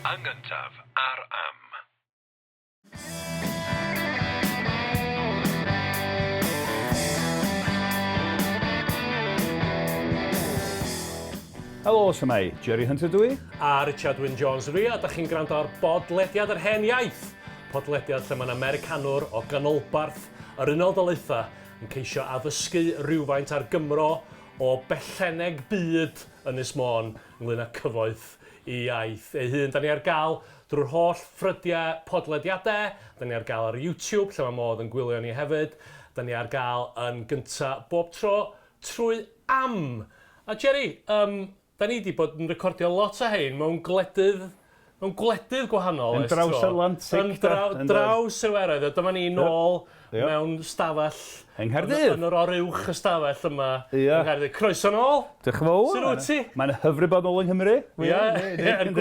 Yn gyntaf, ar am. Helo, Siamai, Jerry Hunter dwi. A Richard Wyn Jones dwi, a da chi'n gwrando ar bodlediad yr hen iaith. Podlediad lle mae'n Americanwr o ganolbarth yr Unol Daleithiau yn ceisio addysgu rhywfaint ar Gymro o belleneg byd Ynys Môn ynglŷn â cyfoeth i iaith ei hun. Da ni ar gael drwy'r holl ffrydiau podlediadau, da ni ar gael ar YouTube lle mae modd yn gwylio ni hefyd, da ni ar gael yn gyntaf bob tro trwy am. A Jerry, da ni wedi bod yn recordio lot o hein mewn gwledydd gwahanol. Yn draws Atlantic. Yn draws Iwerydd. Dyma ni nôl mewn stafell Yng Nghaerdydd. Yn yr oruwch y stafell yma yng Nghaerdydd. Croeso nôl. Diolch yn fawr. Sut wyt ti? Mae'n hyfryd bod nôl yng Nghymru. Er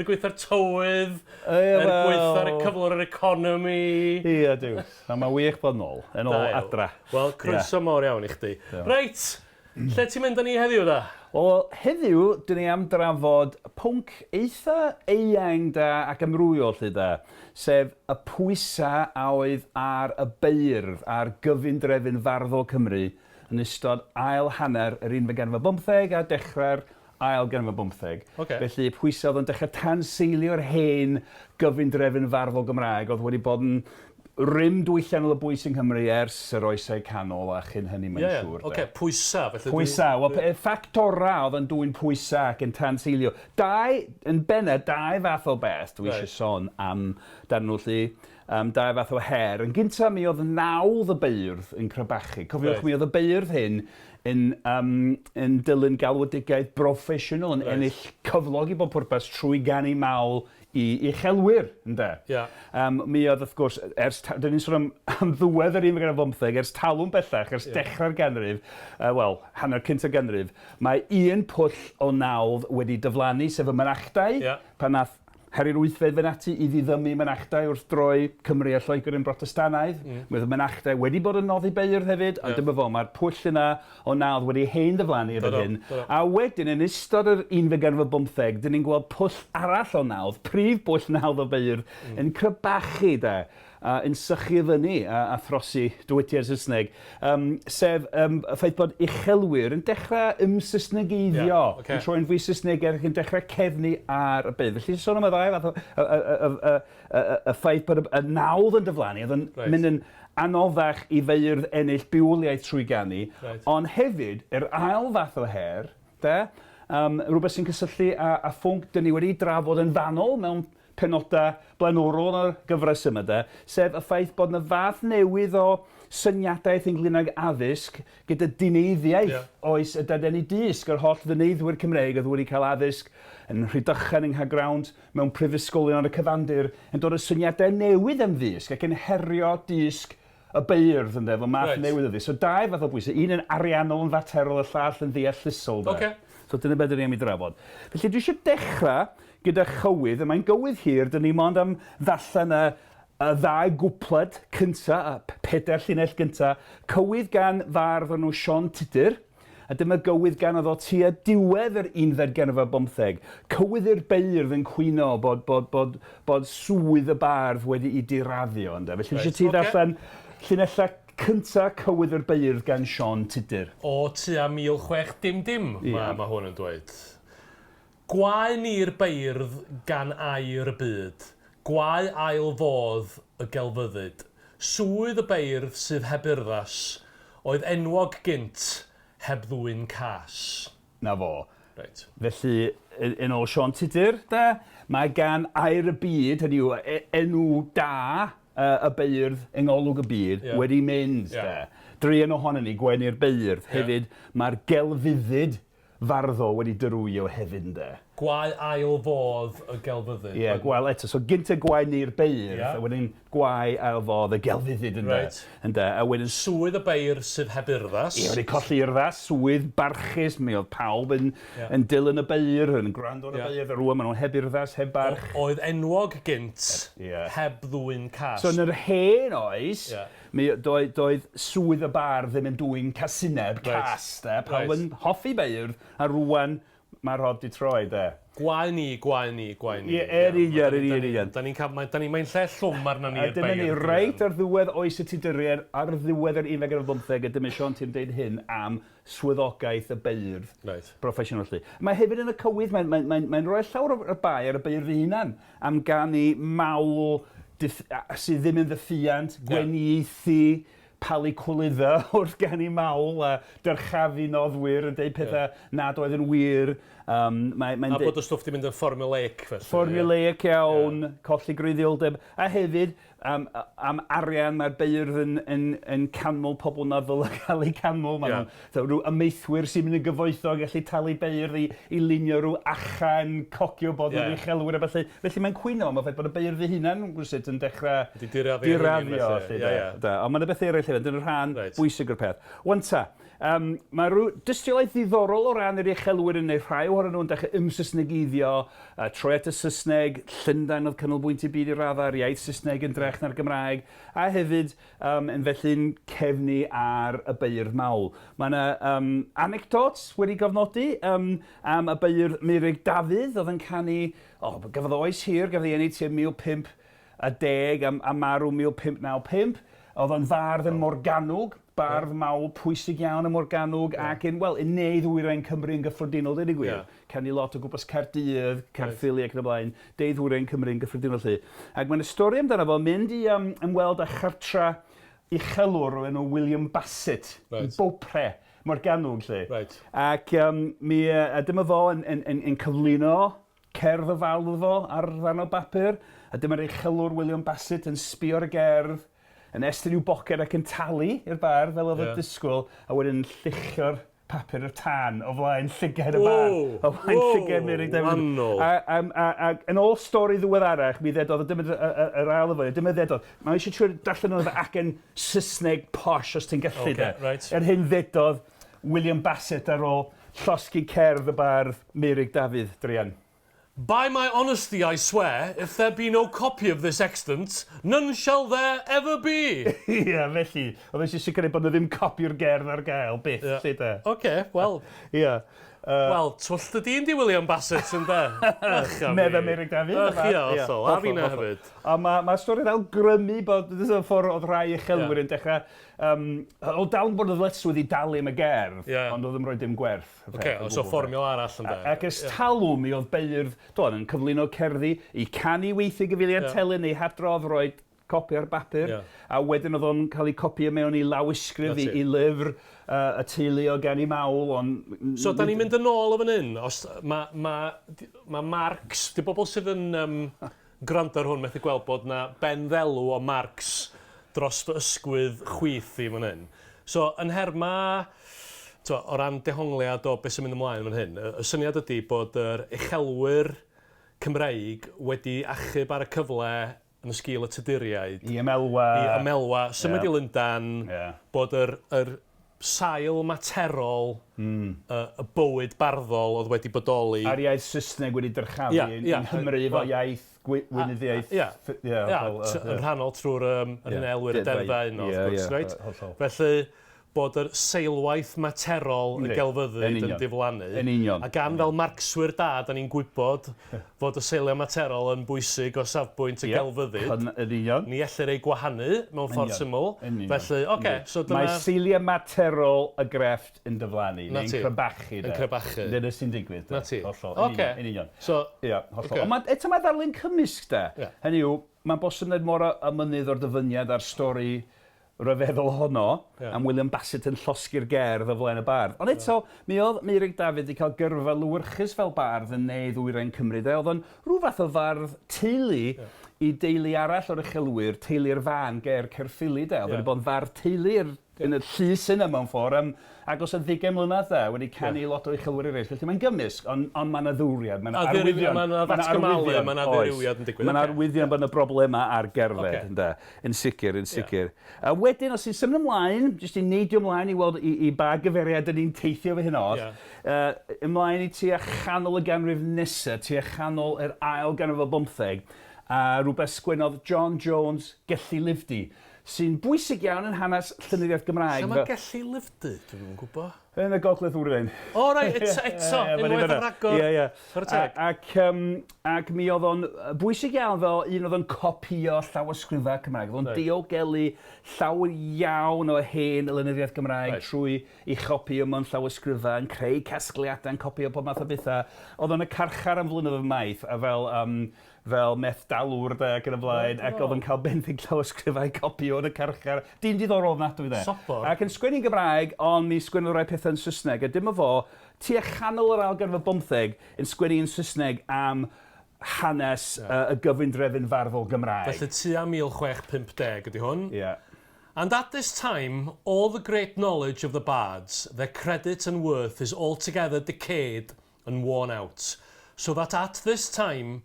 gweithio'r tywydd, er gweithio'r cyflwr yr economi. Ie, diw. Mae'n wych bod nôl. Yn ôl adra. Wel, croeso mor iawn i chdi. Reit, lle ti'n mynd â ni heddiw da? Wel, heddiw, dyn ni am drafod pwnc eitha eang da ac amrwyol lle da, sef y pwysa a oedd ar y Beirdd, a'r gyfundrefn farddol Cymru, yn ystod ail hanner yr unfed ganrif bymtheg a dechrau'r ail ganrif bymtheg. Felly pwysa oedd yn dechrau tanseilio'r hen gyfundrefn farddol Gymraeg, oedd wedi bod yn rym dwylliannol y bwys yng Nghymru ers yr oesau canol a chyn hynny mae'n siŵr. Pwysa. Pwysa. Ffactorau oedd yn dwy'n pwysa ac yn tanseilio. Yn bennod, dau fath o beth dwi eisiau sôn am dan nhw lli. Dau fath o her. Yn gyntaf mi oedd nawdd y Beirdd yn crebachu. Cofiwch mi oedd y Beirdd hyn yn dilyn galwadigaeth broffesiynol yn ennill cyflog i bob pwrpas trwy ganu mawl i chelwyr, ynde? Mi oedd, wrth gwrs, dyn ni'n sôn am ddiwedd yr unfed ganrif bymtheg, ers talwm bellach, ers dechrau'r ganrif, hanner cyntaf ganrif, mae un pwll o nawdd wedi diflannu, sef y mynachdau, pan nath Harri'r Wythfed fy ati i ddiddymu mynachdau wrth droi Cymru a Lloegr yn Brotestanaidd. Mae oedd y mynachdau wedi bod yn noddi Beirdd hefyd, ond dyma fo, mae'r pwll yna o nawdd wedi hen diflannu efo hyn. A wedyn, yn ystod yr unfed ganrif bymtheg, dyn ni'n gweld pwll arall o nawdd, prif pwll nawdd o Beirdd, yn crebachu da. Yn sychu fyny a throsi dywediad Saesneg, sef y ffaith bod uchelwyr yn dechrau ymsysnegeiddio, yn troi'n fwy Saesneg ac yn dechrau cefnu ar y Beirdd. Felly, sôn am y ddau, y ffaith bod y nawdd yn diflannu, oedd yn mynd yn anoddach i Beirdd ennill biwliaeth trwy ganu, ond hefyd, yr ail fath o her, rhywbeth sy'n cysylltu a phwnc dyn ni wedi drafod yn fanol mewn penodau blaenorol o'r gyfres yma, sef y ffaith bod yna fath newydd o syniadaeth ynglŷn ag addysg gyda dyneiddiaeth oes y dadeni dysg, yr holl dyneiddwyr Cymraeg oedd wedi cael addysg yn Rhydychen yng Nghaergrawnt mewn prifysgolion ar y cyfandir yn dod o syniadau newydd am ddysg ac yn herio dysg y Beirdd yn fel math newydd o ddysg. So dau fath o bwysau, un yn ariannol yn faterol, y llall yn ddeallusol. So dyna beth ni am i drafod. Felly dwi eisiau dechrau gyda chywydd, a mae'n gywydd hir, dyn ni mond am ddarllen y ddau gwpled cynta, a pedair llinell cynta, cywydd gan fardd o'n nhw Sion Tudur, a dyma gywydd gan oedd o tua diwedd yr unfed ganrif bymtheg. Cywydd i'r Beirdd yn cwyno bod swydd y bardd wedi i diraddio. Felly eisiau ti ddarllen llinellau cynta cywydd i'r Beirdd gan Sion Tudur. O tua 1600 mae hwn yn dweud. Gwaen i'r Beirdd gan air y byd, gwae ail fodd y gelfyddyd. Swydd y Beirdd sydd heb urddas, oedd enwog gynt heb ddwyn cas. Na fo. Felly, yn ôl Sion Tudur, mae gan air y byd, hynny yw enw da y Beirdd yng ngolwg y byd wedi mynd. Drian ohonon ni, gwaen i'r Beirdd. Hefyd, mae'r gelfyddyd farddol wedi dyrwyo hefyd, Gwae ail fodd y gelfyddyd. Ie, gwael eto. So gynta gwaen i'r Beirdd, a wedyn gwae ail fodd y gelfyddyd a wedyn swydd y Beirdd sydd heb urddas. Ie, wedi colli urddas, swydd barchus, mi oedd pawb yn dilyn y Beirdd, yn gwrando ar y Beirdd, a rwan maen nhw'n heb urddas, heb barch. Oedd enwog gynt heb ddwyn cas. So yn yr hen oes, doedd swydd y bardd ddim yn dwyn casineb, cas, pawb yn hoffi Beirdd, a rwan mae'r rhod di troi, Gwaen ni. Ie, union. Mae'n lle llwm arna ni i'r Dyma ni, reit ar ddiwedd oes y Tuduriaid, ar ddiwedd yr 19 a dyma Sean ti'n deud hyn am swyddogaeth y Beirdd proffesiynol. Mae hefyd yn y cywydd, mae'n rhoi llawer o'r bai ar y Beirdd ei hunan am ganu mawl sydd ddim yn ddyffiant, gwenieithu, palu cwlydda wrth ganu mawl a dyrchafu noddwyr yn deud pethau nad oedd yn wir. A bod y stwff di mynd yn formulaic. Formulaic iawn, colli greiddioldeb. A hefyd, am arian mae'r Beirdd yn canmol pobl nad ddol a cael ei canmol. Mae rhyw amaethwyr sy'n mynd yn gyfoethog gallu talu Beirdd i lunio rhyw achan cocio bod yn uchelwyr a felly. Felly mae'n cwyno am y ffaith bod y Beirdd ei hunan yn dechrau diraddio. Ond mae'n beth eraill hefyd, yn y rhan bwysig o'r peth. Wan ta, mae rhyw dystiolaeth ddiddorol o ran yr uchelwyr yn neud rhai ohonyn nhw'n dechrau ymsysnegeiddio, troi at y Saesneg, Llundain oedd canolbwyntio byd i raddau'r iaith Saesneg yn drech na'r Gymraeg, a hefyd yn felly'n cefnu ar y Beirdd mawl. Mae yna anecdots wedi gofnodi am y Beirdd Mae'r Dafydd oedd yn canu, gafodd oes hir, gafodd ei enni tua 1510 a marw 1595, oedd yn fardd yn Morgannwg, bardd mawl pwysig iawn yn Morgannwg ac yn Dyneiddwyr Cymru yn gyffredinol, dweud i gwir. Canu lot o gwmpas Caerdydd, Caerffili ac yn y blaen, Dyneiddwyr Cymru yn gyffredinol lle. Ac mae'n stori amdano fo, mynd i ymweld â chartra uchelwr o enw William Bassett, Bopre, Morgannwg lle. Ac dyma fo yn cyflwyno cerdd o falw fo ar ddarn o bapur, a dyma'r uchelwr William Bassett yn sbio ar y gerdd, yn estyn i'w boced ac yn talu i'r bardd fel oedd y disgwyl, a wedyn lluchio'r papur o'r tan o flaen llygad y bardd. O flaen llygad Mae'r Dafydd. A yn ôl stori ddiweddarach, mi ddedodd, dyma yr ail o fwy, dyma ddedodd, mae eisiau trwy'r darllen o'n ac yn Saesneg posh os ti'n gallu da. Hyn ddedodd William Bassett ar ôl llosgi cerdd y bardd Mae'r Dafydd, Drian. By my honesty, I swear, if there be no copy of this extant, none shall there ever be. Ie, felly, oedd eisiau sicrhau bod nhw ddim copi'r gerdd ar gael, byth, lle da. Oce, wel. Ie. Wel, twll dy dyn di William Bassett yn da. Medda Mae'r Dafydd. Hollol, a fi'na hefyd. A mae stori ddal grymu bod y ffordd oedd rhai uchelwyr yn dechrau, o dal yn bod y ddyletswydd i dalu am y gerdd, ond oedd yn rhoi dim gwerth. Oce, so fformiol arall yn da. Ac ys talw mi oedd Beirdd, yn cyflwyno cerddi, i canu weithio gyfeiliad telyn neu hadrodd roi copi ar bapur, a wedyn oedd o'n cael ei copio mewn i lawysgrif i lyfr y teulu o gan i mawl. So, da ni'n mynd yn ôl o fan hyn. Mae Marx, di bobl sydd yn gwrando ar hwn methu gweld bod na benddelw o Marx dros fy ysgwydd chwith i fan hyn. So, yn herma, o ran dehongliad o beth sy'n mynd ymlaen fan hyn, y syniad ydy bod yr uchelwyr Cymreig wedi achub ar y cyfle yn y sgil y Tuduriaid. I ymelwa. Symud i Lundan, bod yr sail materol y bywyd barddol oedd wedi bodoli. A'r iaith Saesneg wedi dyrchafu yn Hymru efo iaith gweinyddiaeth. Yn rhannol trwy'r hynelwyr y deddau. Felly, bod yr seilwaith materol y gelfyddyd yn diflannu. Yn union. A gan fel Marxwyr da, da ni'n gwybod fod y seiliau materol yn bwysig o safbwynt y gelfyddyd. Yn union. Ni ellir ei gwahanu mewn ffordd syml. Felly, so dyna... Mae seiliau materol y grefft yn diflannu. Neu'n crebachu. Yn crebachu. Dyna sy'n digwydd. Na ti. Yn union. Ond eto mae ddarlun cymysg da. Hynny yw, mae'n bosib wneud mor amynydd o'r dyfyniad a'r stori ryfeddol honno, am William Bassett yn llosgi'r gerdd o flaen y bardd. Ond eto, mi oedd Mae'r Dafydd wedi cael gyrfa lwyrchus fel bardd yn Dyneiddwyr Cymru. Oedd o'n rhyw fath o fardd teulu i deulu arall o'r uchelwyr, teulu'r fan ger Caerffili. Oedd wedi bod yn fardd teulu yn y llys yna mewn ffordd, ac os y 20 mlynedd wedi canu lot o uchelwyr eraill. Felly mae'n gymysg, ond mae'n addwriad, mae'n arwyddion. Mae'n arwyddion yn digwydd. Mae'n arwyddion bod yna broblemau ar gerdded, yn sicr. A wedyn, os i'n symud ymlaen, jyst i neidio ymlaen i weld i ba gyferiad yn ni'n teithio fe hyn oll, ymlaen i tua chanol y ganrif nesaf, tua chanol yr ail ganrif o bymtheg, a rhywbeth sgwennodd John Jones Gellu Lifdi, sy'n bwysig iawn yn hanes llenyddiaeth Gymraeg. Lle mae Gellu Lifdi? Dwi'n gwybod. Yn y gogledd wryn. O, rai, eto, unwaith ar agor. Ac mi oedd o'n bwysig iawn fel un oedd o'n copio llawysgrifau Cymraeg. Oedd o'n diogelu llawer iawn o hen lenyddiaeth Gymraeg trwy i chopio mewn llawysgrifau, yn creu casgliadau, yn copio pob math o bethau. Oedd o'n y carchar am flynyddoedd maith, a fel methdalwr ac yn y blaen, ac oedd yn cael benthyg llawysgrifau copio yn y carchar. Dim diddorol ofnadwy dde. Sobor. Ac yn sgwennu'n Gymraeg, ond mi sgwennu rai pethau yn Saesneg, a dim o fo, tua chanol yr ganrif bymtheg yn sgwennu yn Saesneg am hanes y gyfundrefn farddol Gymraeg. Felly tua 1650 ydy hwn. Yeah. And at this time, all the great knowledge of the bards, their credit and worth is altogether decayed and worn out, so that at this time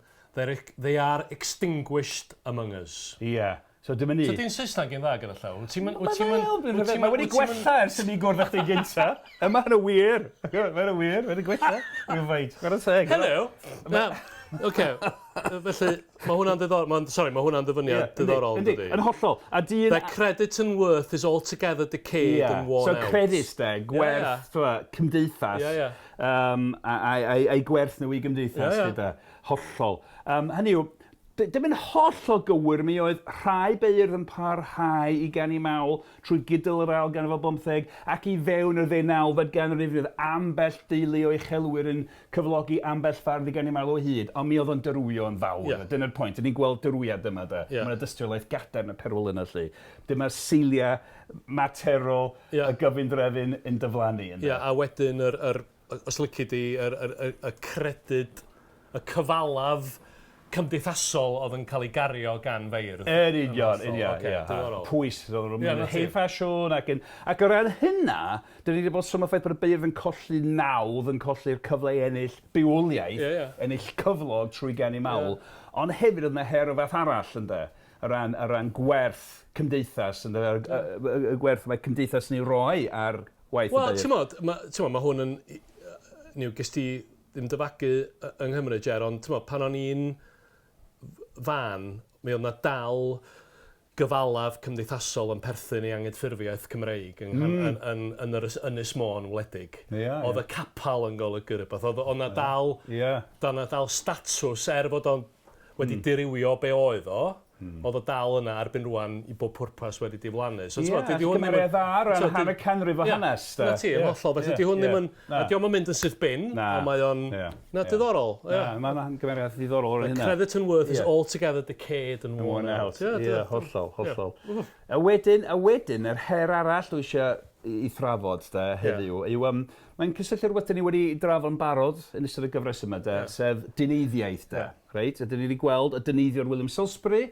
they are extinguished among us. Yeah. So dim yn ni. So di'n Saesneg yn dda gyda llaw? Mae wedi gwella ers i ni gwrdd â chdi gynta. Yma hynny wir. Wedi gwella. Mae'n ffaith. Gwrdd teg. Hello. Oce. Felly, mae hwnna'n ddiddorol. Sorry, mae hwnna'n ddyfyniad diddorol. Yn hollol. Their credit and worth is altogether decayed and worn out. So credit de, gwerth cymdeithas. A'i gwerth nhw i gymdeithas gyda. Hollol. Hynny yw, dim yn hollol gywir mi oedd rhai Beirdd yn parhau i ganu mawl trwy gydol yr ail ganrif bymtheg ac i fewn yr ddeunawfed ganrif fydd ambell deulu o uchelwyr yn cyflogi ambell fardd i ganu mawl o hyd, ond mi oedd o'n dyrwyo yn fawr. Dyna'r pwynt, ni'n gweld dyrwyad yma da. Mae'n dystiolaeth gadarn y perwyl yna lle. Dyma'r seiliau materol y gyfundrefn yn dyflannu. A wedyn, os lici di, y credyd, y cyfalaf cymdeithasol oedd yn cael ei gario gan Beirdd. Yn union. Pwys, oedd yn hen ffasiwn. Ac o ran hynna, dyn ni wedi bod sôn o ffaith bod y Beirdd yn colli nawdd, yn colli'r cyfle i ennill bywoliaeth, ennill cyflog trwy ganu mawl. Ond hefyd oedd yna her o fath arall, ynddo, o ran gwerth cymdeithas, y gwerth mae cymdeithas ni roi ar waith y Beirdd. Wel, mae hwn yn... Ges ti ddim dyfagu yng Nghymru, Ger, ond pan o'n i'n fan, mi oedd yna dal gyfalaf cymdeithasol yn perthyn i angydffurfiaeth Cymreig yn Ynys Môn wledig. Oedd y capal yn golygu rhywbeth. Oedd yna dal statws bod o'n wedi dirywio be oedd o. Oedd o dal yna erbyn rwan i bob pwrpas wedi diflannu. Cymeriad ddar yn hanner canrif o hanes. Na ti, yn hollol. Felly di hwn ddim yn... Di o'n mynd yn sydd bin, ond mae o'n... Na, diddorol. Mae'n cymeriad diddorol o'r hynna. The credit and worth is altogether decayed and worn out. Hollol. A wedyn, yr her arall dwi eisiau i thrafod heddiw, yw mae'n cysylltu rhywbeth ni wedi drafod yn barod yn ystod y gyfres yma, sef dyneiddiaeth. Reit? A dyn ni wedi gweld y dyneiddiwr William Salisbury,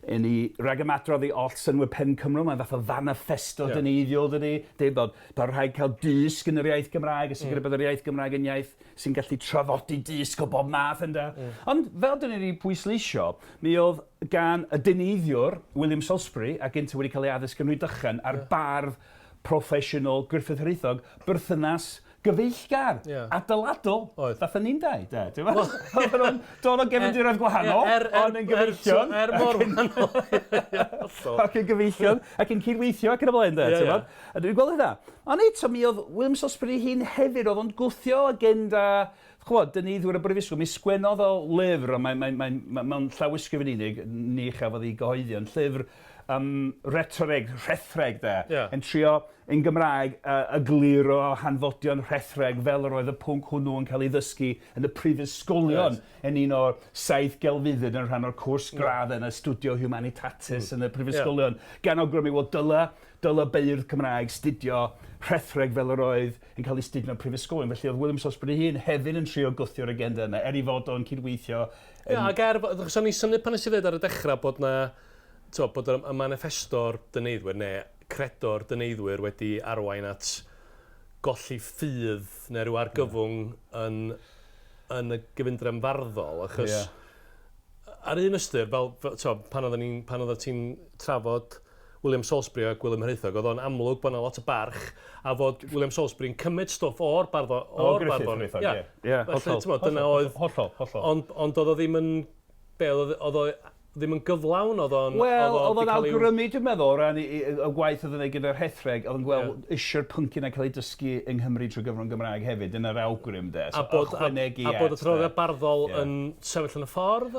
yn ei ragamadrodd i oll synwyr pen Cymru, mae'n fath o fanifesto dyneiddiol dydi, dweud bod rhaid cael dysg yn yr iaith Gymraeg, a sicr bod yr iaith Gymraeg yn iaith sy'n gallu trafodi dysg o bob math ynddo. Ond fel dyn ni wedi pwysleisio, mi oedd gan y dyneiddiwr William Salisbury, ac gyntaf wedi cael ei addysg yn Rhydychen, ar bardd proffesiynol Gruffydd Hiraethog, berthynas gyfeillgar, adeiladol, fatha ni'n dau, de. Oedd nhw'n dod o gefndiroedd gwahanol, ond yn gyfeillion. Mor wahanol. Ac yn gyfeillion, ac yn cydweithio ac yn y blaen, de. A dwi'n gweld hynna. Ond eto, mi oedd William Salisbury hi'n hefyd, oedd o'n gwthio agenda, dyneiddiwr y brifysgol, mi sgwennodd o lyfr, mae'n llawysgrif yn unig, ni chafodd ei gyhoeddi, ond llyfr rhethreg, yn trio yn Gymraeg y gliro hanfodion rhethreg fel yr oedd y pwnc hwnnw yn cael ei ddysgu yn y prifysgolion yn un o'r 7 gelfyddyd yn rhan o'r cwrs gradd yn y studio humanitatis yn y prifysgolion. Gan awgrymu bod dyle Beirdd Cymraeg studio rhethreg fel yr oedd yn cael ei studio yn y prifysgolion. Felly oedd William Salisbury hun hefyd yn trio gwthio'r agenda yna, i fod o'n cydweithio. So ni symud pan nes i ddweud ar y dechrau bod y manifesto'r Dyneiddwyr neu credor Dyneiddwyr wedi arwain at golli ffydd neu rhyw argyfwng yn y gyfundrefn farddol, achos ar un ystyr, pan oedd ti'n trafod William Salisbury a William Hiraethog, oedd o'n amlwg bod yna lot o barch a fod William Salisbury'n cymryd stwff o'r barddon. Felly, dyna oedd... Ond oedd o ddim yn... Oedd o ddim yn gyflawn, oedd o'n... Wel, oedd o'n awgrymu, dwi'n meddwl, o ran y gwaith oedd yn ei gyda'r hethreg, oedd yn gweld eisiau'r pyncyn a cael ei dysgu yng Nghymru trwy gyfrwng Gymraeg hefyd, yn yr awgrym, de. A bod y troddiad barddol yn sefyll yn y ffordd?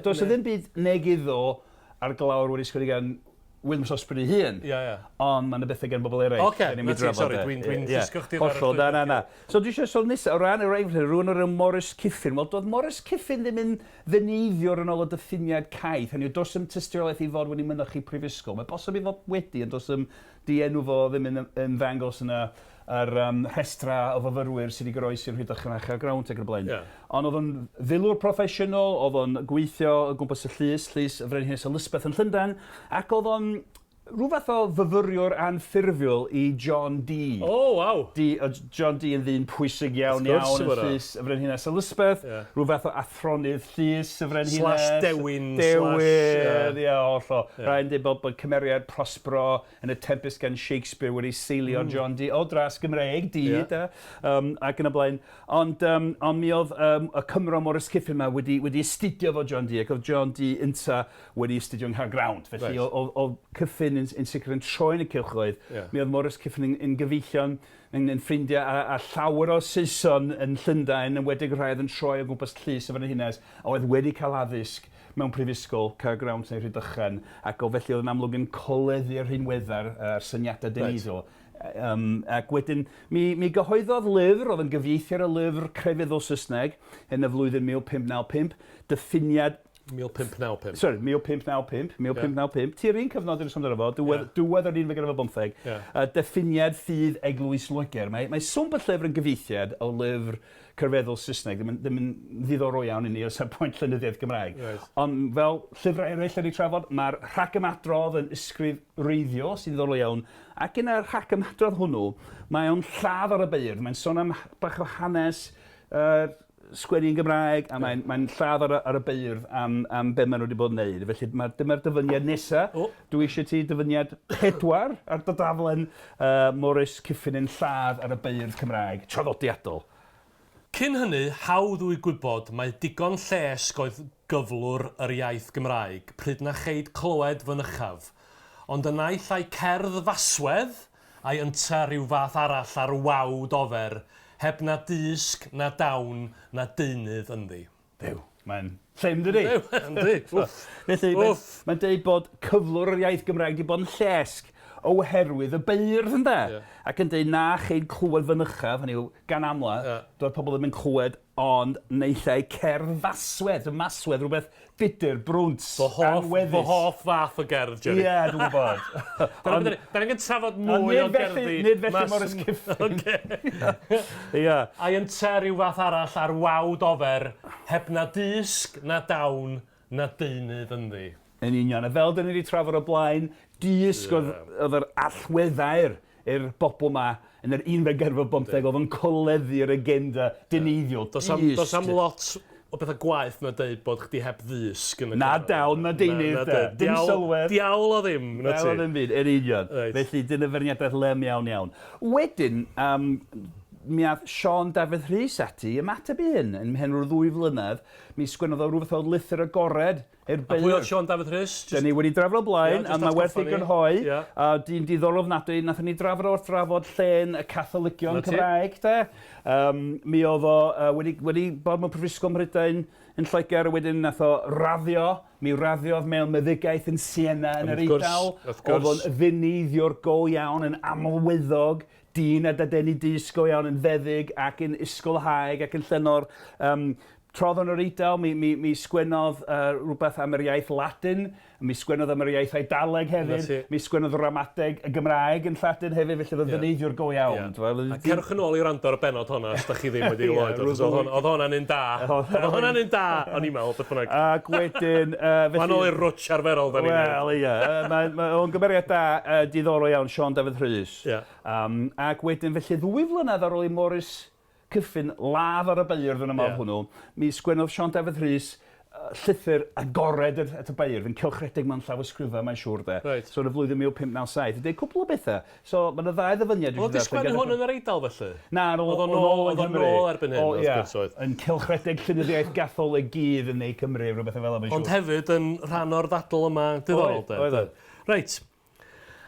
Does o ddim byd negiddo ar glawr wedi sgwini gan William Sosbury hun, ond mae'n y bethau gen bobl eraill. Oce, sori, dwi'n ddysgu chdi ar y na. So dwi eisiau sôn nesaf, o ran y reifr, rhywun o'r Morris Cyffin. Wel, doedd Morris Cyffin ddim yn ddefnyddio'r yn ôl o diffiniad caeth, hynny yw, does ym tystiolaeth i fod wedi mynychu prifysgol. Mae bosib i fod wedi, ond does ym dienw fo ddim yn ddangos yna yr rhestra o fyfyrwyr sydd wedi goroesi'r hyd o'ch a grawnt ag y blaen. Ond oedd o'n filwr proffesiynol, oedd o'n gweithio o gwmpas y llys y Frenhines Elizabeth yn Llundain, ac oedd o'n rhyw fath o fyfyriwr anffurfiol i John Dee. Waw! John Dee yn ddyn pwysig iawn yn llys y Frenhines Elizabeth, rhyw fath o athronydd llys y Frenhines. Slash dewin. Hollol. Rhaid dweud bod cymeriad Prospero yn y Tempest gan Shakespeare wedi seilio John Dee o dras Gymraeg, Dee, ac yn y blaen. Ond mi oedd y Cymro Morris Cyffin yma wedi astudio fo John Dee, ac oedd John Dee ynta wedi astudio yng Nghaergrawnt. Felly oedd Cyffin yn sicr yn troi yn y cylchoedd. Mi oedd Morris Cyffin yn gyfeillion yn ffrindiau a llawer o Saeson yn Llundain, yn wedig rhaidd yn troi o gwmpas llys y Frenhines, a oedd wedi cael addysg mewn prifysgol Caergrawnt neu Rhydychen, ac o felly oedd yn amlwg yn coleddu'r rhinweddar a'r syniadau denisol. Ac wedyn, mi gyhoeddodd lyfr, oedd yn gyfieithu ar y lyfr crefyddol Saesneg yn y flwyddyn 1595, diffiniad 1595. Sorry, 1595. Ti'r un cyfnod yn ysgrifennu fo, diwedd yr 1915. Diffiniad ffydd eglwys Loegr. Mae swmp y llyfr yn gyfeithiad o lyfr cyrfeddol Saesneg, ddim yn ddiddorol iawn i ni o safbwynt llenyddiaeth Gymraeg. Ond fel llyfrau eraill yn ei trafod, mae'r rhagymadrodd yn ysgrif reiddio sy'n ddiddorol iawn, ac yn yr rhagymadrodd hwnnw, mae o'n lladd ar y Beirdd. Mae'n sôn am bach o hanes sgwennu yn Gymraeg, a mae'n lladd ar y Beirdd am be maen nhw wedi bod yn neud. Felly dyma'r dyfyniad nesaf. Dwi eisiau ti dyfyniad 4 ar dodaflen Morris Cyffin yn lladd ar y Beirdd Cymraeg, traddodiadol. Cyn hynny, hawdd yw i gwybod mae digon lles oedd gyflwr yr iaith Gymraeg, pryd na cheid clywed fynychaf. Ond yna i llai cerdd faswedd a'i ynta rhyw fath arall ar wawd ofer, heb na disg, na dawn, na deunydd ynddi. Dew, mae'n llym dydi? Dew, ynddi. Felly, mae'n deud bod cyflwr yr iaith Gymraeg wedi bod yn llesg oherwydd y Beirdd ynde. Ac yn deud na cheid clywed fynychaf, hynny yw gan amla, doedd pobl ddim yn clywed, ond neillai cerdd faswedd, y maswedd, rhywbeth bitter, brwnt, anweddus. Fy hoff fath o gerdd, Jerry. Ie, dwi'n gwybod. Da ni'n trafod mwy o gerddi. Nid felly Morris Cyffin. A'i ynta rhyw fath arall ar wawd ofer, heb na disg, na dawn, na deunydd ynddi. Yn union, a fel dyn ni wedi trafod o blaen, disg oedd yr allweddau'r i'r bobl yma yn yr unfed ganrif bymtheg oedd yn coleddu'r agenda deneiddiol. Does am lot o bethau gwaith na deud bod chdi heb ddysg yn y na dawn, na deunydd, dim sylwedd. Diawl o ddim. Diawl o ddim byd, yn union. Felly, dyna ferniadaeth lem iawn. Wedyn, mi ath Sean Dafydd Rhys ati ymateb i hyn yn mhen rhyw 2 flynedd. Mi sgwennodd o rhywbeth o lythyr agored i'r Beirdd. A pwy oedd Sean Dafydd Rhys? Da ni wedi drafod o blaen, a mae werth i gynhoi. A dyn diddorol ofnadwy, nathon ni drafod o'r drafod llen y Catholigion Cymraeg. Mi oedd o wedi bod mewn prifysgol Mhrydain yn Lloegr, wedyn nath o raddio. Mi raddiodd mewn meddygaeth yn Siena yn yr Eidal. Oedd o'n ddineiddiwr go iawn yn amlwyddog. Dyn a dadeni disg go iawn yn feddyg ac yn ysgolhaeg ac yn llenor. Trodd yn yr Eidal, mi sgwennodd rhywbeth am yr iaith Ladin, mi sgwennodd am yr iaith Eidaleg hefyd, mi sgwennodd ramadeg y Gymraeg yn Lladin hefyd, felly oedd ddineiddiwr go iawn. A cerwch yn ôl i rando ar y bennod honna, os da chi ddim wedi gweld, oedd hwnna'n un da. Oedd hwnna'n un da, o'n i'n meddwl, beth bynnag. Ac wedyn... Fan ôl i'r rwtch arferol, da ni'n meddwl. Wel, ie. Mae'n gymeriad da diddorol iawn, Sean Dafydd Rhys. Ac wedyn, felly 2 flynedd ar ôl i Morris Cyffin ladd ar y Beirdd yn y modd hwnnw, mi sgwennodd Sean Dafydd Rhys llythyr agored at y Beirdd yn cylchredig mewn llawysgrifau, mae'n siŵr de. Reit. So yn y flwyddyn 1597. Ydy cwpl o bethau. So mae'n y ddau ddyfyniad. Oedd disgwennu hwn yn yr Eidal felly? Na, oedd o'n nôl erbyn hyn, wrth gwrs oedd. Yn cylchredig llenyddiaeth gathol y gydd yn ei Cymru, rhywbeth fel yma. Ond hefyd yn rhan o'r ddadl yma diddorol de. Oedd. Reit.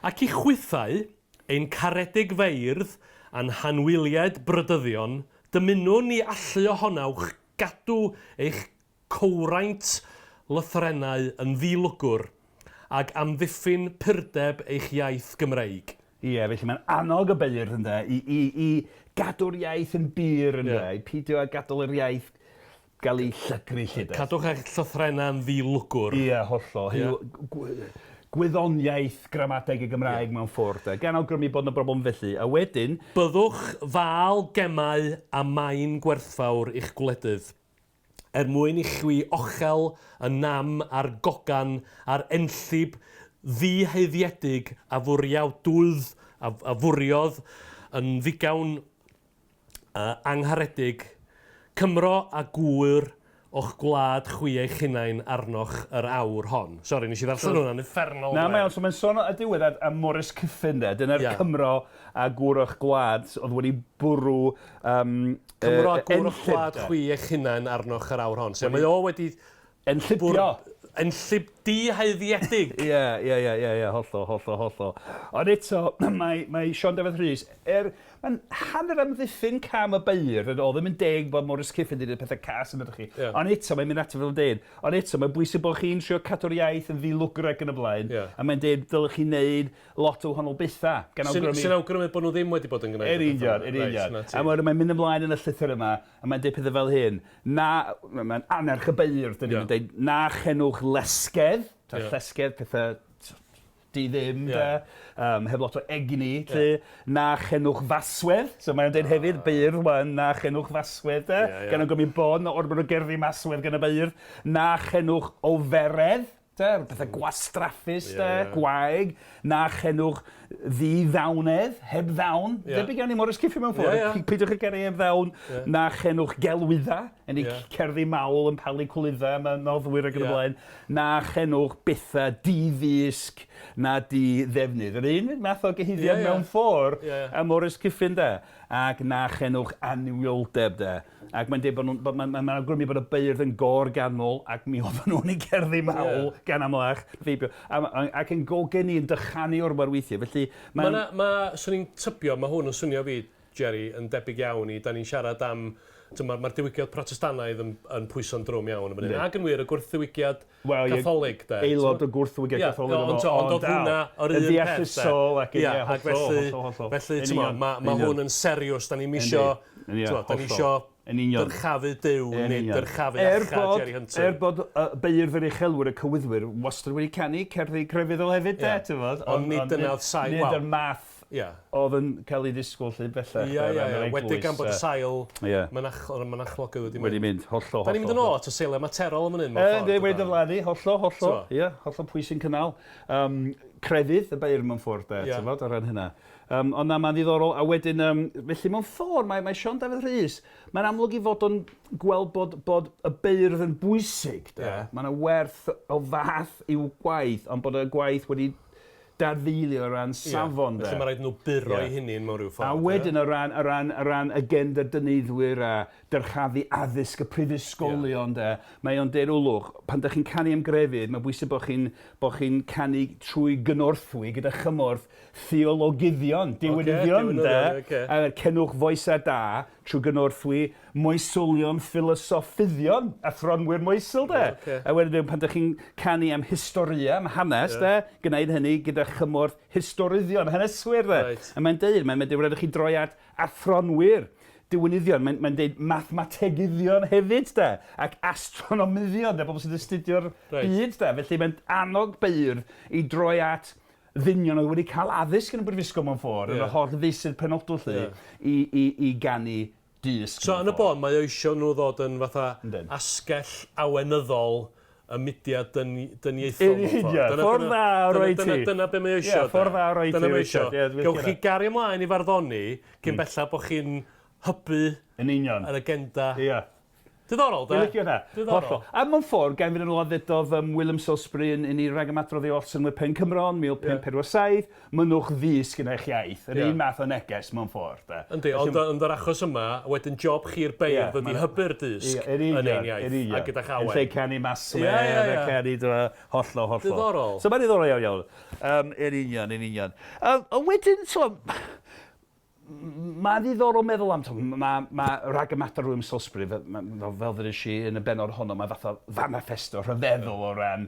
Ac I chwythau, ein caredig feirdd a'n hanwyliad brydyddion, dymunwn ni allu ohonawch gadw eich cowraint lythrenau yn ddilwgwr ac amddiffyn pyrdeb eich iaith Gymraeg. Ie, felly mae'n anog y Beirdd ynde, i gadw'r iaith yn byr ynde, i pidio a gadw yr iaith gael ei llygru lle. Cadwch eich llythrenau yn ddilwgwr. Ie, hollol. Gwyddoniaeth gramadeg y Gymraeg mewn ffwrdd. Gan awgrymu bod yna broblem felly. A wedyn... Byddwch fal gemau a maen gwerthfawr i'ch gwledydd. Mwyn I chwi ochel y nam a'r gogan a'r enllib ddiheiddiedig a fwriawdwydd a fwriodd yn ddigawn angharedig Cymro a gwyr o'ch gwlad chwi eich hunain arnoch yr awr hon. Sori, nes I ddarllen hwnna'n effernol. Na, mae'n sôn a diwedd am Morris Cyffin, dyna'r Cymro a gwr o'ch gwlad oedd wedi bwrw Cymro a gwr o'ch gwlad chwi eich hunain arnoch yr awr hon. So mae o wedi... Enllibio. Enllib diheiddiedig. Ie, hollol. Ond eto, mae Sion Dafydd Rhys, mae'n hanner amddiffyn cam y Beirdd, oedd ddim yn deg bod Morris Cyffin wedi pethau cas yn ydych chi. Ond eto, mae'n mynd at fel dweud. Ond eto, mae'n bwysig bod chi'n trio cadw'r iaith yn ddilwgreg yn y blaen. A mae'n dweud, dylech chi wneud lot o wahanol bethau. Sy'n awgrymu bod nhw ddim wedi bod yn gwneud. Union. A mae'n mynd ymlaen yn y llythyr yma, a mae'n dweud pethau fel hyn. Mae'n anarch y Beirdd, dyna'n dweud, na chenwch lesgedd, llesgedd pethau di ddim, heb lot o egni, na chenwch faswedd, so mae'n dweud hefyd, Beirdd, na chenwch faswedd, gan o'n gwmyn bod, na ormod o gerddi maswedd gan y Beirdd, na chenwch oferedd, pethau gwastraffus, gwaeg, na chenwch ddiddawnedd, heb ddawn. Debyg iawn I Morris Cyffin mewn ffordd. Pidwch y gyrru heb ddawn. Na chenwch gelwydda, yn ei cerddi mawl yn palu cwlydda, mae noddwyr ac yn y blaen. Na chenwch bethau di-ddisg na di-ddefnydd. Yr un math o gyhyddiad mewn ffordd a Morris Cyffin de. Ac na chenwch anwyoldeb de. Ac mae'n dweud bod mae'n awgrymu bod y Beirdd yn gorganol ac mi oedden nhw'n ei gerddi mawl gan amlach. Ac yn gogen I yn dychanu o'r weithiau. Felly swn i'n tybio, mae hwn yn swnio fi, Jerry, yn debyg iawn I, da ni'n siarad am, mae'r diwygiad Protestanaidd yn pwyso'n drwm iawn. Ac yn wir, y gwrthdiwygiad Catholig. Aelod o gwrthdiwygiad Catholig. Ond oedd hwnna o'r un peth. Felly, mae hwn yn seriws, da ni'n isio dyrchafu Dyw, nid dyrchafu acha Jerry Hunter. Bod Beirdd yr uchelwyr y cywyddwyr wastad wedi canu cerddi crefyddol hefyd, ond nid yna oedd sail. Nid yr math oedd yn cael ei ddisgwyl lle bellach. Wedi gan bod y sail, mae'n achlogydd wedi mynd. Hollol. Da ni'n mynd yn ôl at y seiliau materol yn mynd. Wedi dyflannu, hollol. Hollol pwysyn cynnal. Crefydd y Beirdd mewn ffordd, o ran hynna. Ond mae'n ddiddorol, a wedyn, felly mewn ffordd, mae Sion Dafydd Rhys, mae'n amlwg I fod yn gweld bod y Beirdd yn bwysig. Mae'n werth o fath i'w gwaith, ond bod y gwaith wedi dadfeilio o ran safon. Felly mae rhaid nhw buro I hynny mewn rhyw ffordd. A wedyn o ran agenda Dyneiddwyr a dyrchafu addysg y prifysgolion, mae o'n deud wlwch, pan ydych chi'n canu am grefydd, mae bwysig bod chi'n canu trwy gynorthwy gyda chymorth theologyddion, diwynyddion, a cenwch foesau da trwy gynorthwy moeswlion ffilosofyddion a thronwyr moesyl, A wedyn pan ydych chi'n canu am historia, am hanes, gwneud hynny gyda chymorth historiddion, haneswyr, A mae'n deud, mae'n deud, rhaid I chi droi at athronwyr, diwynyddion, mae'n deud mathemategyddion hefyd, ac astronomyddion, pobl sydd yn astudio'r byd, Felly mae'n anog Beirdd I droi at ddynion oedd wedi cael addysg yn y brifysgol mewn ffordd, yn y holl feisydd penodol I ganu disg. So yn y bon, mae eisiau nhw ddod yn fatha asgell awenyddol y mudiad dyniaethol. Ffordd dda o roi ti. Dyna be mae eisiau. Ffordd dda o roi ti. Dyna mae eisiau. Gewch chi gario ymlaen I farddoni, cyn bella bod chi'n hybu yr agenda Diddorol, da? Dwi'n licio hynna. Diddorol. A mewn ffordd, gan fynd yn ôl ddedodd William Salisbury yn ei ragamadrodd ei olsyn with Pen Cymron, 1547, mynwch ddysg yn eich iaith. Yr un math o neges mewn ffordd. Yndi, ond yr achos yma, wedyn job chi'r Beirdd ydi hybu'r dysg yn ein iaith. A gyda chawen. Yn lle canu masmer, a canu hollol. Diddorol. So mae'n diddorol iawn. Yn union. Ond wedyn, mae'n ddiddorol meddwl am, mae ragamadur William Salisbury, fel ddyn si yn y benod honno, mae fath o fanifesto rhyfeddol o ran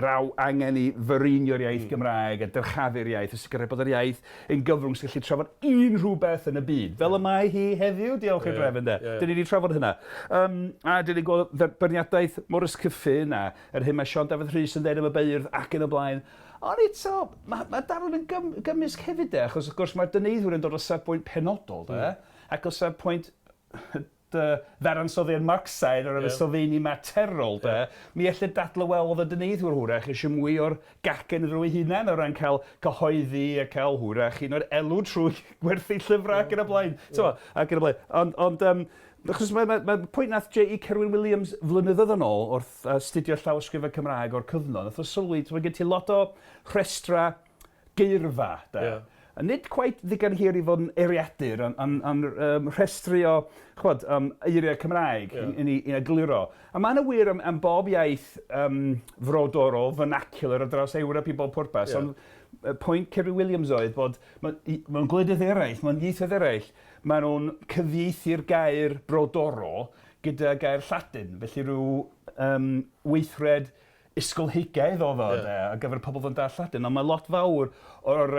raw angen i fyreinio'r iaith Gymraeg a dyrchafu'r iaith, a sicrhau bod yr iaith yn gyfrwng sy'n gallu trafod unrhyw beth yn y byd. Fel y mae hi heddiw, diolch i'r drefn, de. Dyn ni wedi trafod hynna. A dyn ni'n gweld byrniadaeth Morris Cyffin a yr hyn mae Sion Dafydd Rhys yn dweud am y Beirdd ac yn y blaen. Ond eto, mae Darwin yn gymysg hefyd, achos wrth gwrs mae'r Dyneiddwyr yn dod o safbwynt penodol, ac o safbwynt ddaransoddiad Marxaidd o'r sylfaeni materol, mi allai dadle wel oedd y Dyneiddwyr hwrach eisiau mwy o'r gacen iddyn nhw eu hunain o ran cael cyhoeddi a cael hwrach un o'r elw trwy gwerthu llyfrau ac yn y blaen. Ond achos mae pwynt nath J.E. Cerwyn Williams flynyddoedd yn ôl wrth astudio llawysgrifau Cymraeg o'r cyfnod, nath o sylwi, mae gen ti lot o rhestra geirfa, a nid quite ddigon hir i fod yn eiriadur, ond rhestru o eiriau Cymraeg yn ei egluro. A mae'n wir am bob iaith frodorol, vernacular o draws Ewrop i bob pwrpas, ond pwynt Cerwyn Williams oedd bod mewn gwledydd eraill, mewn ieithoedd eraill, maen nhw'n cyfieithu'r gair brodorol gyda gair Lladin, felly rhyw weithred ysgolheigaidd oedd ar gyfer pobl yn dall Lladin, ond mae lot fawr o'r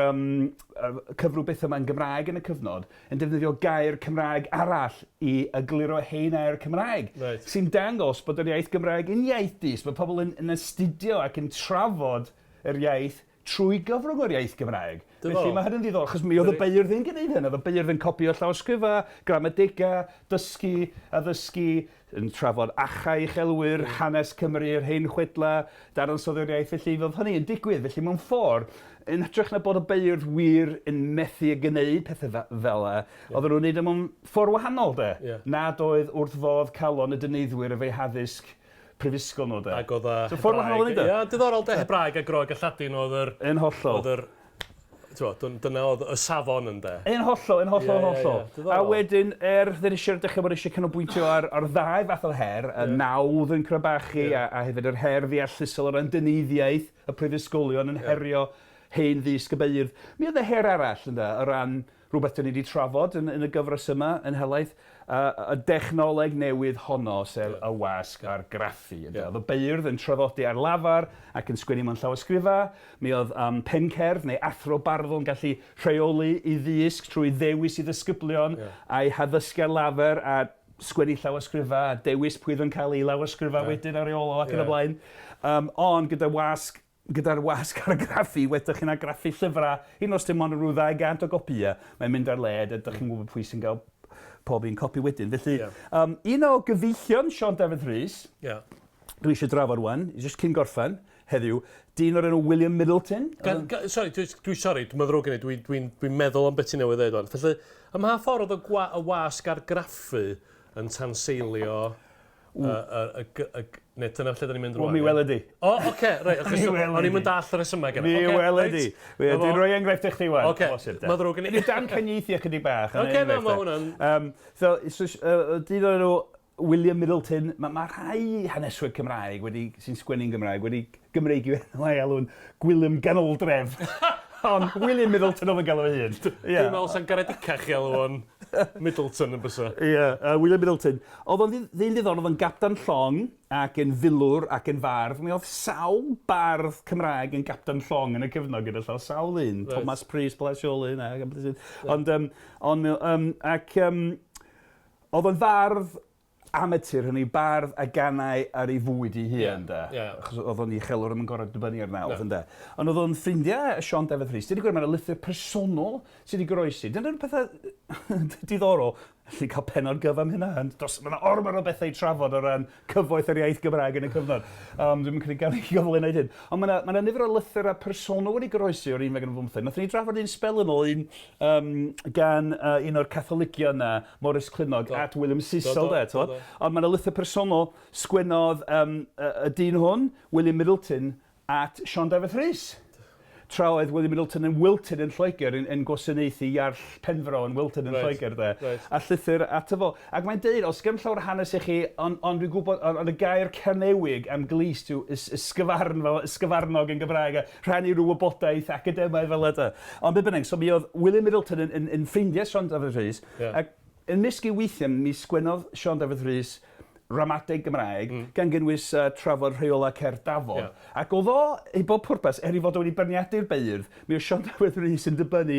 cyfrw beth yma'n Gymraeg yn y cyfnod yn defnyddio gair Cymraeg arall i egluro hein air Cymraeg, sy'n dangos bod yr iaith Gymraeg yn iaith dis, mae pobl yn astudio ac yn trafod yr iaith trwy gyfrwng o'r iaith Gymraeg. Felly mae hynny'n ddiddorol, achos mi oedd y Beirdd yn gwneud hyn, oedd y Beirdd yn copio llawysgrifau, gramadegau, dysgu a ddysgu, yn trafod achau uchelwyr, hanes Cymru, yr hen chwedla, daransoddio'r iaith, felly oedd hynny yn digwydd. Felly mewn ffordd, yn hytrach na bod y Beirdd wir yn methu a gwneud pethau fel e, oedden nhw'n gwneud mewn ffordd wahanol, nad oedd wrth fodd calon y Dyneiddwyr efo haddysg prifysgol nhw, Ac oedd y Hebraeg. Diddorol, Hebraeg a Groeg a Lladin oedd yr... Yn hollol. Dyna oedd y safon yn de. Yn hollol. A wedyn, ddyn eisiau dechrau bod eisiau canolbwyntio ar ddau fath o her, y nawdd yn crebachu a hefyd yr her ddeallusol o ran dyneiddiaeth, y prifysgolion yn herio hen ddysg y Beirdd. Mi oedd y her arall yna, o ran rhywbeth dyn ni wedi trafod yn y gyfres yma yn helaeth, y dechnoleg newydd honno, sef y wasg a'r graffu. Oedd y Beirdd yn traddodi ar lafar ac yn sgwennu mewn llawysgrifau. Mi oedd pencerdd neu athro barddol yn gallu rheoli i ddysg trwy ddewis i ddisgyblion a'i haddysgu ar lafar a sgwennu llawysgrifau a dewis pwy yn cael ei lawysgrifau wedyn ar reolo ac yn y blaen. Ond gyda'r wasg ar y graffu, wedych chi'n graffu llyfrau, un os dim ond rhyw 200 o gopïau, mae'n mynd ar led a ydych chi'n gwybod pwy sy'n cael pob un copi wedyn. Felly, un o gyfeillion Sion Dafydd Rhys, dwi eisiau drafod wan, jyst cyn gorffen, heddiw, dyn o'r enw William Middleton. Dwi'n meddwl gen i, dwi'n meddwl am beth ti'n newydd dweud o'n. Felly, ym mha ffordd y wasg ar graffu yn tanseilio neu dyna lle da ni'n mynd rwan? Mi weld di. Oce, reit, o'n i'n mynd all yr esymau gen i. Mi weld di. Dwi'n rhoi enghraifft i chdi wan. Oce, mae ddrwg gen i. Ni dan cynnieithu chydig bach. Oce, na, mae hwnna'n... Dyn o'r enw William Middleton, mae rhai haneswyr Cymraeg sy'n sgwennu'n Gymraeg wedi Gymreig i'w alw'n Gwilym Ganolbwyntio. Ond William Middleton oedd yn galw ei hun. Dwi'n meddwl sa'n garedicach i alw o'n Middleton yn bysa. William Middleton. Oedd o'n ddyn ddiddorol, oedd yn gapdan llong ac yn filwr ac yn fardd. Mi oedd sawl bardd Cymraeg yn gapdan llong yn y cyfnod gyda llaw sawl un. Thomas Pris, Blasiolyn. Ond oedd o'n fardd amatur, hynny bardd a ganau ar ei fwyd ei hun, achos oedd o'n i chelwr yn gorau dibynnu ar nawdd, ond oedd o'n ffrindiau Sion Dafydd Rhys. Dyn ni'n gwybod, mae'n lythyr personol sydd wedi goroesi. Dyna'r pethau diddorol. Allu cael pennod gyfam hynna. Mae yna ormod o bethau i trafod o ran cyfoeth yr iaith Gymraeg yn y cyfnod. Dwi'n credu gael ei gyfle wneud hyn. Ond mae yna nifer o lythyr a personol wedi goroesi o'r unfed yn bymtheg. Nath ni drafod un spel yn ôl gan un o'r Catholicion na, Morris Clunog, at William Cecil. Ond mae yna lythyr personol sgwennodd y dyn hwn, William Middleton, at Sion Dafydd Rhys. Tra oedd William Middleton yn Wilton yn Lloegr yn gwasanaethu Iarll Penfro yn Wilton yn Lloegr de. A llythyr ato fo. Ac mae'n deud, os gym llawer hanes i chi, ond dwi'n gwybod, ond y gair cernewig am glist yw ysgyfarnog yn Gymraeg a rhannu rhyw wybodaeth academaidd fel yda. Ond be bynnag, so mi oedd William Middleton yn ffrindiau Sion Dafydd Rhys, ac yn misgu weithiau mi sgwennodd Sion Dafydd Rhys ramadeg Gymraeg, gan gynnwys trafod rheola Cerdafod. Ac oedd o, i bob pwrpas, i fod wedi berniadu'r Beirdd, mi oedd Sion Dafydd Rhys yn dibynnu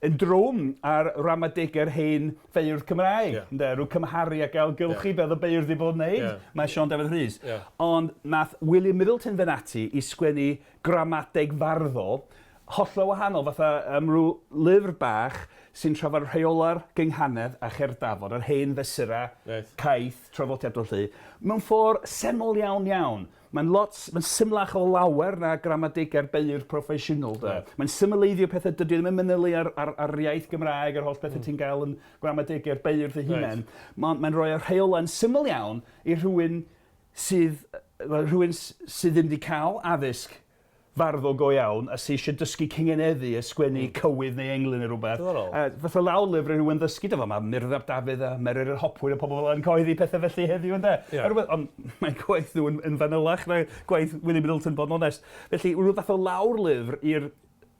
yn drwm ar ramadegau'r hen Beirdd Cymraeg. Rwy'n cymharu ac ailgylchu beth o Beirdd i bod wneud, mae Sion Dafydd Rhys. Ond nath William Middleton fy ati i sgwennu gramadeg farddol, hollol wahanol, fatha rhyw lyfr bach sy'n trafod rheola'r gynghanedd a Cherdafod, yr hen fesura, caeth, traddodiadol lly, mewn ffordd semol iawn. Mae'n symlach o lawer na gramadegau'r Beirdd proffesiynol. Mae'n symleiddio pethau dydy, ddim yn manylu ar iaith Gymraeg, ar holl bethau ti'n gael yn gramadegau'r Beirdd ei hunain. Mae'n rhoi rheola'n syml iawn i rhywun sydd ddim wedi cael addysg farddol go iawn, a sydd eisiau dysgu cyngeneddu a sgwennu cywydd neu englyn neu rhywbeth. Fath o lawlyfr yn rhywun ddysgu dyfo, mae Myrdd ap Dafydd a Mae'r yr hopwyr a pobl fel yn coeddi pethau felly heddiw ynddo. Ond mae gwaith nhw yn fanylach na gwaith William Middleton bod yn onest. Felly, rhyw fath o lawrlyfr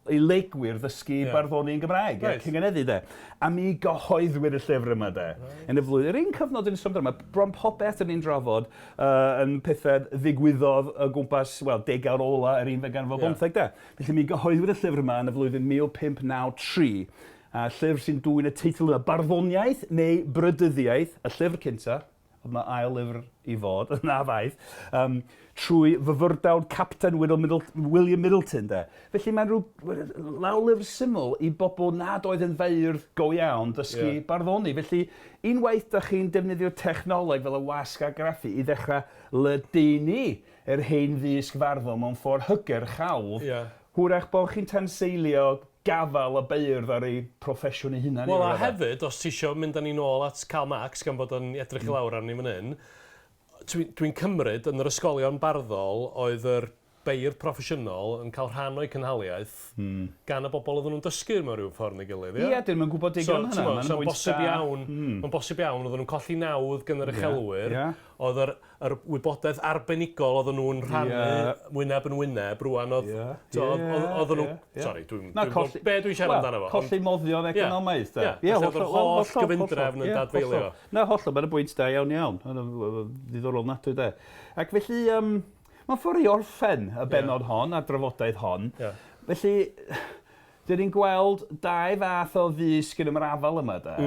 i leigwyr ddysgu barddoni yn Gymraeg, cyngeneddu de. A mi gyhoeddwyr y llyfr yma de. Yn y flwyddyn. Yr un cyfnod yn ystod yma, bron popeth yn ni'n drafod yn pethau ddigwyddodd o gwmpas, degawd ola yr unfed ganrif ar bymtheg de. Felly mi gyhoeddwyr y llyfr yma yn y flwyddyn 1593. A llyfr sy'n dwyn y teitl yma, Barddoniaeth neu Brydyddiaeth, y llyfr cynta, oedd yna ail lyfr i fod, na faith, trwy fyfyrdawd Captain William Middleton de. Felly mae'n rhyw lawlyfr syml i bobl nad oedd yn feirdd go iawn dysgu barddoni. Felly unwaith da chi'n defnyddio technoleg fel y wasg a graffu i ddechrau ledaenu yr hen ddysg farddol mewn ffordd hygyrch hawdd, hwyrach bod chi'n tanseilio gafal y Beirdd ar ei proffesiwn ei hunan. Wel, a hefyd, os ti isio mynd â ni nôl at Karl Marx, gan bod yn edrych i lawr arni fan hyn, dwi'n cymryd yn yr ysgolion barddol oedd yr Beirdd proffesiynol yn cael rhan o'i cynhaliaeth gan y bobl oedd nhw'n dysgu mewn rhyw ffordd neu gilydd. Ie, dyn nhw'n gwybod digon hynna. Mae'n bosib iawn, oedd nhw'n colli nawdd gan yr uchelwyr. Oedd yr wybodaeth arbenigol oedd nhw'n rhannu wyneb yn wyneb rwan oedd nhw... Sori, be dwi'n siarad amdano fo? Colli moddion economaidd. Oedd yr holl gyfundrefn yn dadfeilio. Na, holl, mae'n bwynt da iawn. Ddiddorol nadwy de. Ac felly... Mae'n ffordd i orffen y bennod hon, a'r drafodaeth hon. Felly, dyn ni'n gweld dau fath o ddysg yn ymrafal yma da.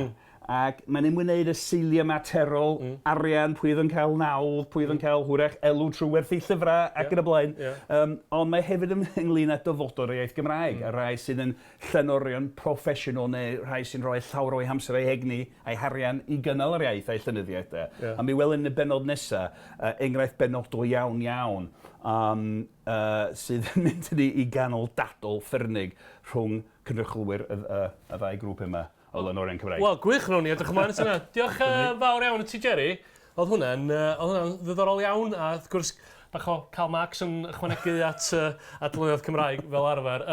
Ac mae'n ymwneud y seiliau materol, arian, pwy oedd yn cael nawdd, pwy oedd yn cael hwyrach elw trwy werthu llyfrau ac yn y blaen. Ond mae hefyd ynglyn â dyfodol yr iaith Gymraeg, a rai sydd yn llenorion proffesiynol neu rai sy'n rhoi llawer o'i hamser ei hegni a'i harian i gynnal yr iaith a'i llenyddiaeth. A mi welyn yn y bennod nesaf, enghraifft benodol iawn sydd yn mynd i ganol dadl ffyrnig rhwng cynrychlwyr y ddau grŵp yma. O lenorion Cymraeg. Wel, gwych nhw'n ni, edrych ymlaen at hynna. Diolch fawr iawn i ti, Jerry. Oedd hwnna'n ddiddorol iawn, a wrth gwrs, bach o Karl Marx yn ychwanegu at lyniodd Cymraeg fel arfer.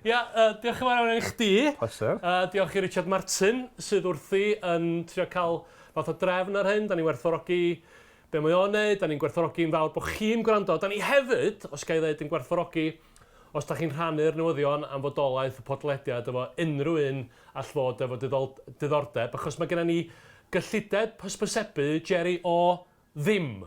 Diolch yn fawr iawn i chdi. Pleser. Diolch i Richard Martin, sydd wrthi yn trio cael fath o drefn ar hyn. Da ni werthfawrogi be mae o'n neud, da ni'n gwerthfawrogi'n fawr bod chi'n gwrando. Da ni hefyd, os ga i ddweud, yn gwerthfawrogi os da chi'n rhannu'r newyddion am fodolaeth y podlediad efo unrhyw un all fod efo diddordeb, achos mae gennym ni gyllideb hysbysebu, Jerry, o ddim.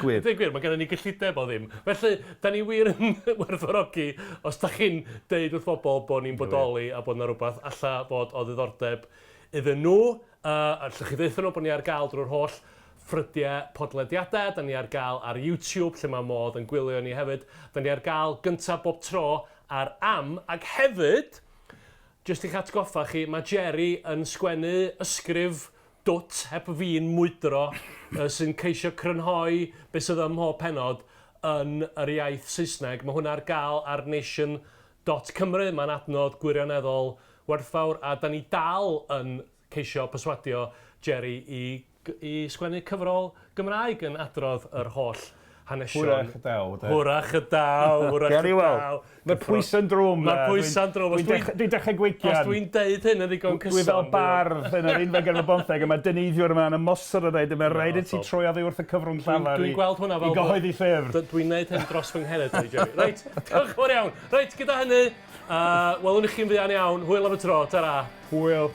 Gwir. Gwir, mae gennym ni gyllideb o ddim. Felly, da ni wir yn werthfawrogi os da chi'n deud wrth bobl bod ni'n bodoli a bod yna rhywbeth alla fod o ddiddordeb iddyn nhw. Allwch chi ddeithio nhw bod ni ar gael drwy'r holl ffrydiau podlediadau, da ni ar gael ar YouTube, lle mae modd yn gwylio ni hefyd. Da ni ar gael gyntaf bob tro ar am, ac hefyd, jyst i'ch atgoffa chi, mae Jerry yn sgwennu ysgrif dwt heb fi'n mwydro sy'n ceisio crynhoi beth sydd ym mhob pennod yn yr iaith Saesneg. Mae hwnna ar gael ar nation.cymru. Mae'n adnod gwirioneddol werthfawr a da ni dal yn ceisio perswadio Jerry i sgwennu cyfrol Gymraeg yn adrodd yr holl hanesion. Hwrach y daw. Hwrach y daw, hwrach y daw. Mae'r pwysa'n drwm. Mae'r pwysa'n drwm. Dwi'n dechrau gweithian. Os dwi'n deud hyn yn ddigon cyson. Dwi fel bardd yn yr unfed ganrif bymtheg a mae Dyneiddwyr yma'n ymosod o dweud. Mae'n rhaid i ti troi addi wrth y cyfrwng llafar Dwi'n gweld hwnna fel... I gyhoeddi ffurf. Dwi'n neud hyn dros fy nghened, Jerry. Reit, diolch yn fawr iawn. Reit, gyda hynny, welwn i chi'n fyddian iawn. Hwyl am y tro, tara. Hwyl.